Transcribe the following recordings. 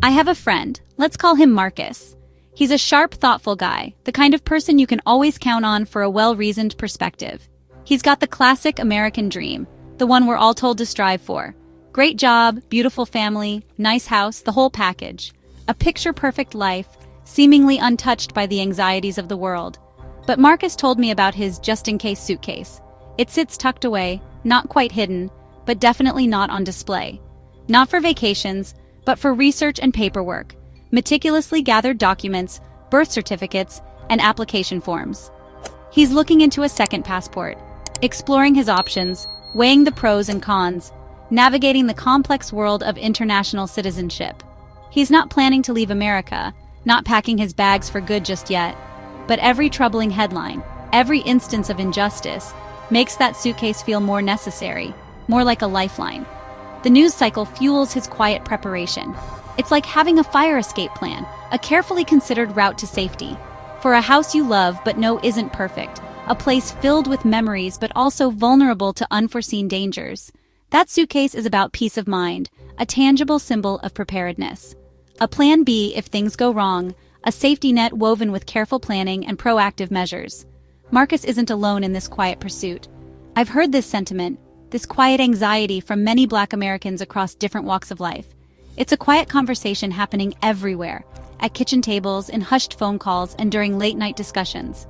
I have a friend. Let's call him Marcus. He's a sharp, thoughtful guy, the kind of person you can always count on for a well-reasoned perspective. He's got the classic American dream, the one we're all told to strive for. Great job, beautiful family, nice house, the whole package. A picture-perfect life, seemingly untouched by the anxieties of the world. But Marcus told me about his just-in-case suitcase. It sits tucked away, not quite hidden, but definitely not on display. Not for vacations, but for research and paperwork, meticulously gathered documents, birth certificates, and application forms. He's looking into a second passport, exploring his options, weighing the pros and cons, navigating the complex world of international citizenship. He's not planning to leave America, not packing his bags for good just yet, but every troubling headline, every instance of injustice, makes that suitcase feel more necessary, more like a lifeline. The news cycle fuels his quiet preparation. It's like having a fire escape plan, a carefully considered route to safety. For a house you love but know isn't perfect, a place filled with memories but also vulnerable to unforeseen dangers. That suitcase is about peace of mind, a tangible symbol of preparedness. A plan B if things go wrong, a safety net woven with careful planning and proactive measures. Marcus isn't alone in this quiet pursuit. I've heard this sentiment, this quiet anxiety from many Black Americans across different walks of life. It's a quiet conversation happening everywhere, at kitchen tables, in hushed phone calls, and during late-night discussions.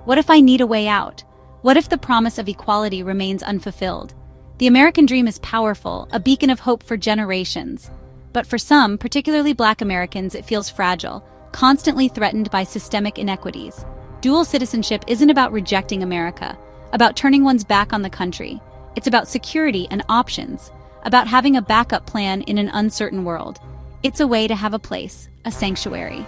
What if I need a way out? What if the promise of equality remains unfulfilled? The American dream is powerful, a beacon of hope for generations. But for some, particularly Black Americans, it feels fragile, constantly threatened by systemic inequities. Dual citizenship isn't about rejecting America, about turning one's back on the country. It's about security and options, about having a backup plan in an uncertain world. It's a way to have a place, a sanctuary,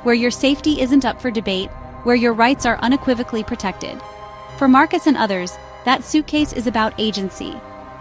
where your safety isn't up for debate, where your rights are unequivocally protected. For Marcus and others, that suitcase is about agency,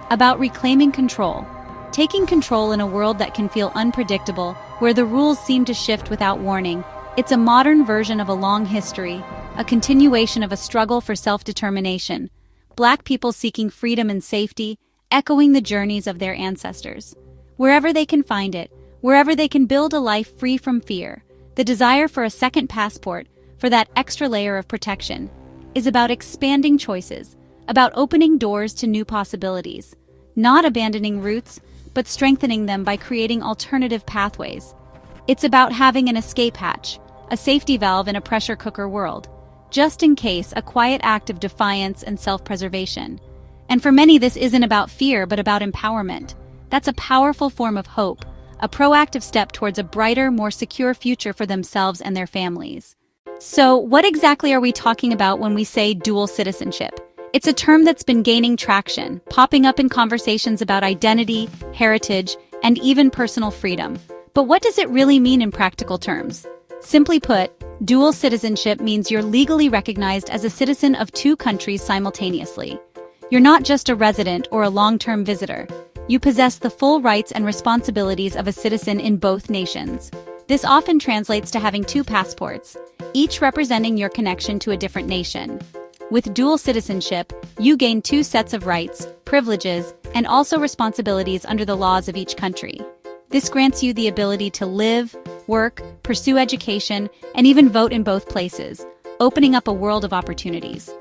about reclaiming control, taking control in a world that can feel unpredictable, where the rules seem to shift without warning. It's a modern version of a long history, a continuation of a struggle for self-determination. Black people seeking freedom and safety, echoing the journeys of their ancestors. Wherever they can find it, wherever they can build a life free from fear, the desire for a second passport, for that extra layer of protection, is about expanding choices, about opening doors to new possibilities, not abandoning roots, but strengthening them by creating alternative pathways. It's about having an escape hatch, a safety valve in a pressure cooker world, just in case, a quiet act of defiance and self-preservation. And for many, this isn't about fear, but about empowerment. That's a powerful form of hope, a proactive step towards a brighter, more secure future for themselves and their families. So, what exactly are we talking about when we say dual citizenship? It's a term that's been gaining traction, popping up in conversations about identity, heritage, and even personal freedom. But what does it really mean in practical terms? Simply put, dual citizenship means you're legally recognized as a citizen of two countries simultaneously. You're not just a resident or a long-term visitor. You possess the full rights and responsibilities of a citizen in both nations. This often translates to having two passports, each representing your connection to a different nation. With dual citizenship, you gain two sets of rights, privileges, and also responsibilities under the laws of each country. This grants you the ability to live, work, pursue education, and even vote in both places, opening up a world of opportunities.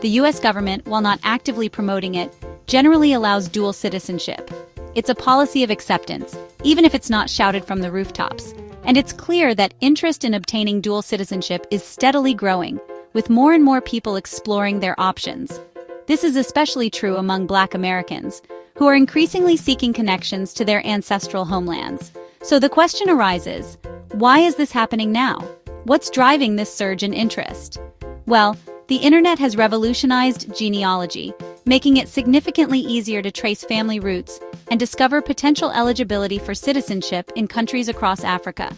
The U.S. government, while not actively promoting it, generally allows dual citizenship. It's a policy of acceptance, even if it's not shouted from the rooftops. And it's clear that interest in obtaining dual citizenship is steadily growing, with more and more people exploring their options. This is especially true among Black Americans, who are increasingly seeking connections to their ancestral homelands. So the question arises, why is this happening now? What's driving this surge in interest? Well, the internet has revolutionized genealogy, making it significantly easier to trace family roots and discover potential eligibility for citizenship in countries across Africa.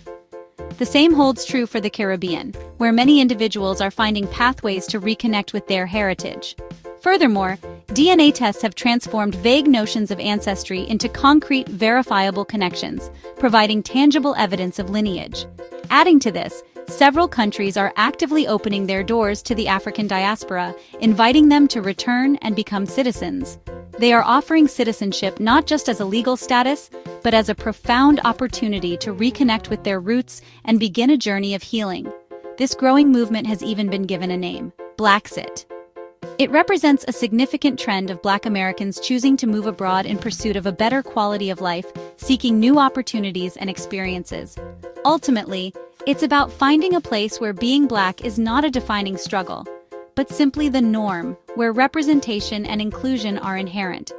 The same holds true for the Caribbean, where many individuals are finding pathways to reconnect with their heritage. Furthermore, DNA tests have transformed vague notions of ancestry into concrete, verifiable connections, providing tangible evidence of lineage. Adding to this, several countries are actively opening their doors to the African diaspora, inviting them to return and become citizens. They are offering citizenship not just as a legal status, but as a profound opportunity to reconnect with their roots and begin a journey of healing. This growing movement has even been given a name, Blaxit. It represents a significant trend of Black Americans choosing to move abroad in pursuit of a better quality of life, seeking new opportunities and experiences. Ultimately, it's about finding a place where being Black is not a defining struggle, but simply the norm, where representation and inclusion are inherent.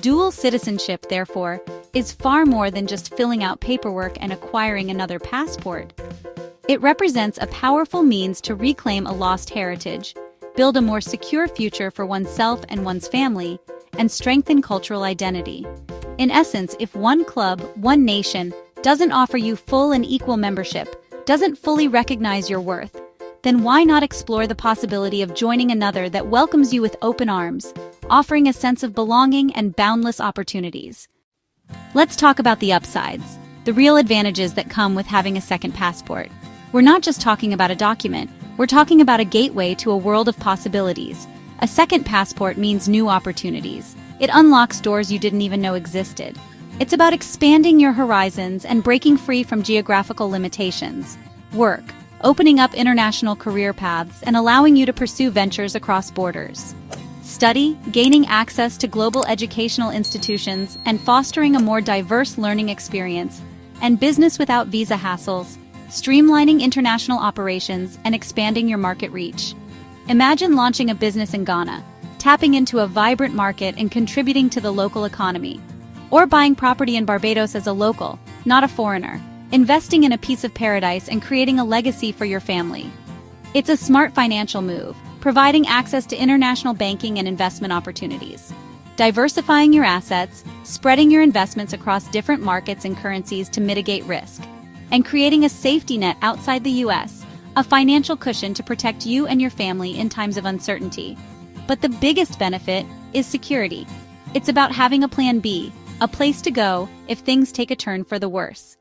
Dual citizenship, therefore, is far more than just filling out paperwork and acquiring another passport. It represents a powerful means to reclaim a lost heritage, build a more secure future for oneself and one's family, and strengthen cultural identity. In essence, if one club, one nation, doesn't offer you full and equal membership, doesn't fully recognize your worth, then why not explore the possibility of joining another that welcomes you with open arms, offering a sense of belonging and boundless opportunities? Let's talk about the upsides, the real advantages that come with having a second passport. We're not just talking about a document, we're talking about a gateway to a world of possibilities. A second passport means new opportunities. It unlocks doors you didn't even know existed. It's about expanding your horizons and breaking free from geographical limitations. Work, opening up international career paths and allowing you to pursue ventures across borders. Study, gaining access to global educational institutions and fostering a more diverse learning experience. And business without visa hassles, streamlining international operations and expanding your market reach. Imagine launching a business in Ghana, tapping into a vibrant market and contributing to the local economy. Or buying property in Barbados as a local, not a foreigner, investing in a piece of paradise and creating a legacy for your family. It's a smart financial move, providing access to international banking and investment opportunities. Diversifying your assets, spreading your investments across different markets and currencies to mitigate risk, and creating a safety net outside the U.S., a financial cushion to protect you and your family in times of uncertainty. But the biggest benefit is security. It's about having a plan B, a place to go if things take a turn for the worse.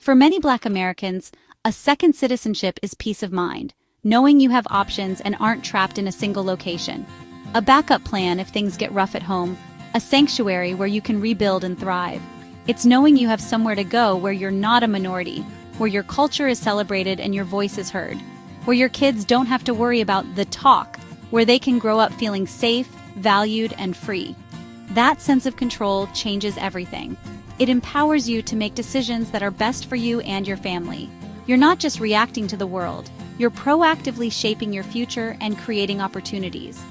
For many Black Americans, a second citizenship is peace of mind, knowing you have options and aren't trapped in a single location. A backup plan if things get rough at home, a sanctuary where you can rebuild and thrive. It's knowing you have somewhere to go where you're not a minority, where your culture is celebrated and your voice is heard, where your kids don't have to worry about the talk, where they can grow up feeling safe, valued, and free. That sense of control changes everything. It empowers you to make decisions that are best for you and your family. You're not just reacting to the world, you're proactively shaping your future and creating opportunities.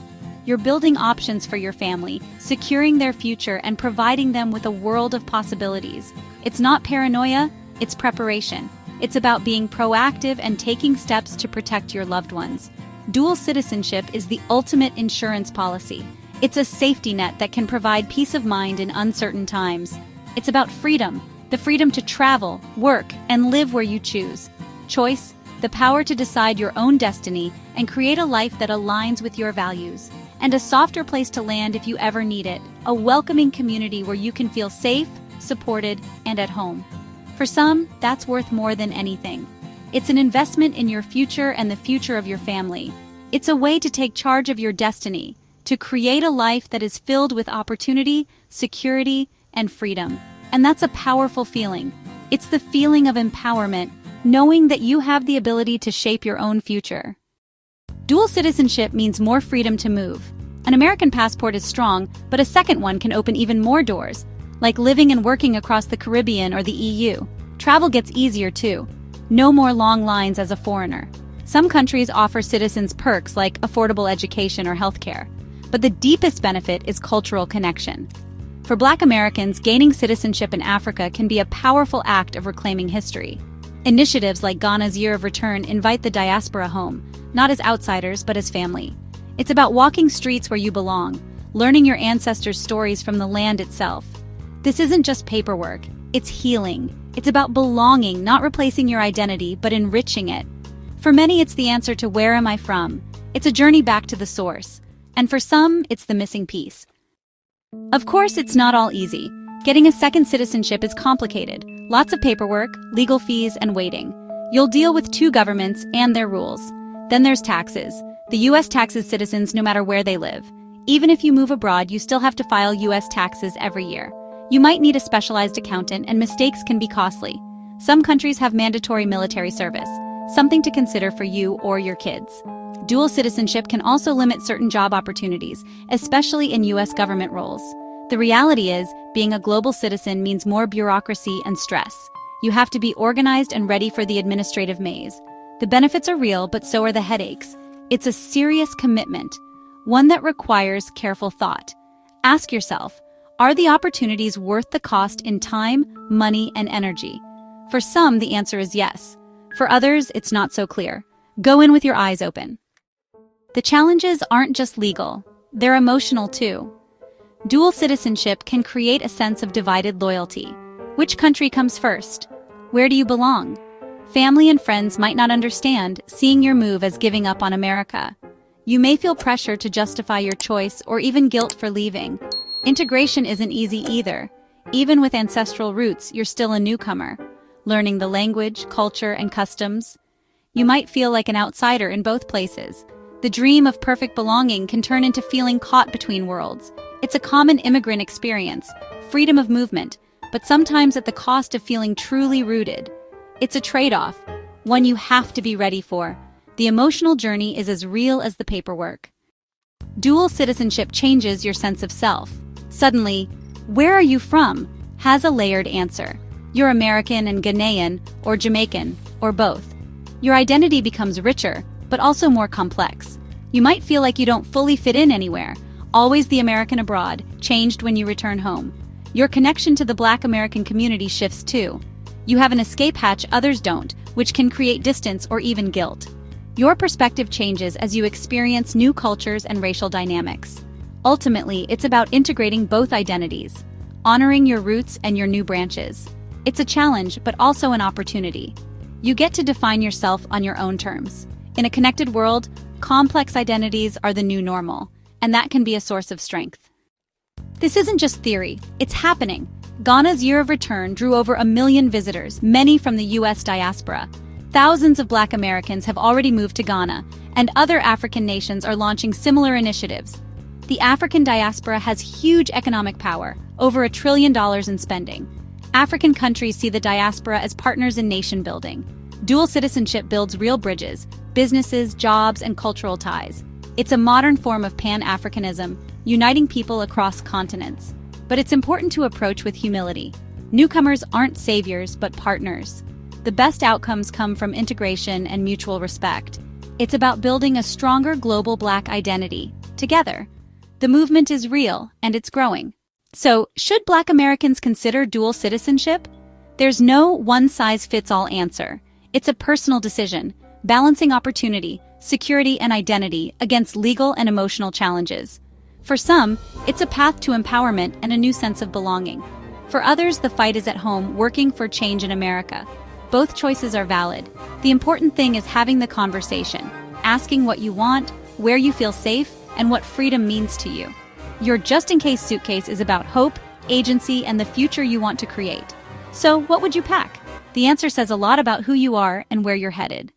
You're building options for your family, securing their future and providing them with a world of possibilities. It's not paranoia, it's preparation. It's about being proactive and taking steps to protect your loved ones. Dual citizenship is the ultimate insurance policy. It's a safety net that can provide peace of mind in uncertain times. It's about freedom, the freedom to travel, work, and live where you choose. Choice, the power to decide your own destiny and create a life that aligns with your values. And a softer place to land if you ever need it, a welcoming community where you can feel safe, supported, and at home. For some, that's worth more than anything. It's an investment in your future and the future of your family. It's a way to take charge of your destiny, to create a life that is filled with opportunity, security, and freedom. And that's a powerful feeling. It's the feeling of empowerment, knowing that you have the ability to shape your own future. Dual citizenship means more freedom to move. An American passport is strong, but a second one can open even more doors, like living and working across the Caribbean or the EU. Travel gets easier too. No more long lines as a foreigner. Some countries offer citizens perks like affordable education or healthcare, but the deepest benefit is cultural connection. For Black Americans, gaining citizenship in Africa can be a powerful act of reclaiming history. Initiatives like Ghana's Year of Return invite the diaspora home, not as outsiders, but as family. It's about walking streets where you belong, learning your ancestors' stories from the land itself. This isn't just paperwork, it's healing. It's about belonging, not replacing your identity, but enriching it. For many, it's the answer to where am I from? It's a journey back to the source. And for some, it's the missing piece. Of course, it's not all easy. Getting a second citizenship is complicated. Lots of paperwork, legal fees, and waiting. You'll deal with two governments and their rules. Then there's taxes. The U.S. taxes citizens no matter where they live. Even if you move abroad, you still have to file US taxes every year. You might need a specialized accountant, and mistakes can be costly. Some countries have mandatory military service, something to consider for you or your kids. Dual citizenship can also limit certain job opportunities, especially in US government roles. The reality is, being a global citizen means more bureaucracy and stress. You have to be organized and ready for the administrative maze. The benefits are real, but so are the headaches. It's a serious commitment, one that requires careful thought. Ask yourself, are the opportunities worth the cost in time, money, and energy? For some, the answer is yes. For others, it's not so clear. Go in with your eyes open. The challenges aren't just legal, they're emotional too. Dual citizenship can create a sense of divided loyalty. Which country comes first? Where do you belong? Family and friends might not understand, seeing your move as giving up on America. You may feel pressure to justify your choice or even guilt for leaving. Integration isn't easy either. Even with ancestral roots, you're still a newcomer, learning the language, culture, and customs. You might feel like an outsider in both places. The dream of perfect belonging can turn into feeling caught between worlds. It's a common immigrant experience, freedom of movement, but sometimes at the cost of feeling truly rooted. It's a trade-off, one you have to be ready for. The emotional journey is as real as the paperwork. Dual citizenship changes your sense of self. Suddenly, where are you from? Has a layered answer. You're American and Ghanaian, or Jamaican, or both. Your identity becomes richer, but also more complex. You might feel like you don't fully fit in anywhere, always the American abroad, changed when you return home. Your connection to the Black American community shifts too. You have an escape hatch others don't, which can create distance or even guilt. Your perspective changes as you experience new cultures and racial dynamics. Ultimately, it's about integrating both identities, honoring your roots and your new branches. It's a challenge, but also an opportunity. You get to define yourself on your own terms. In a connected world, complex identities are the new normal, and that can be a source of strength. This isn't just theory, it's happening. Ghana's Year of Return drew over 1 million visitors, many from the US diaspora. Thousands of Black Americans have already moved to Ghana, and other African nations are launching similar initiatives. The African diaspora has huge economic power, over $1 trillion in spending. African countries see the diaspora as partners in nation building. Dual citizenship builds real bridges, businesses, jobs, and cultural ties. It's a modern form of Pan-Africanism, uniting people across continents. But it's important to approach with humility. Newcomers aren't saviors, but partners. The best outcomes come from integration and mutual respect. It's about building a stronger global Black identity, together. The movement is real, and it's growing. So, should Black Americans consider dual citizenship? There's no one-size-fits-all answer. It's a personal decision, balancing opportunity, security, and identity against legal and emotional challenges. For some, it's a path to empowerment and a new sense of belonging. For others, the fight is at home, working for change in America. Both choices are valid. The important thing is having the conversation, asking what you want, where you feel safe, and what freedom means to you. Your just-in-case suitcase is about hope, agency, and the future you want to create. So, what would you pack? The answer says a lot about who you are and where you're headed.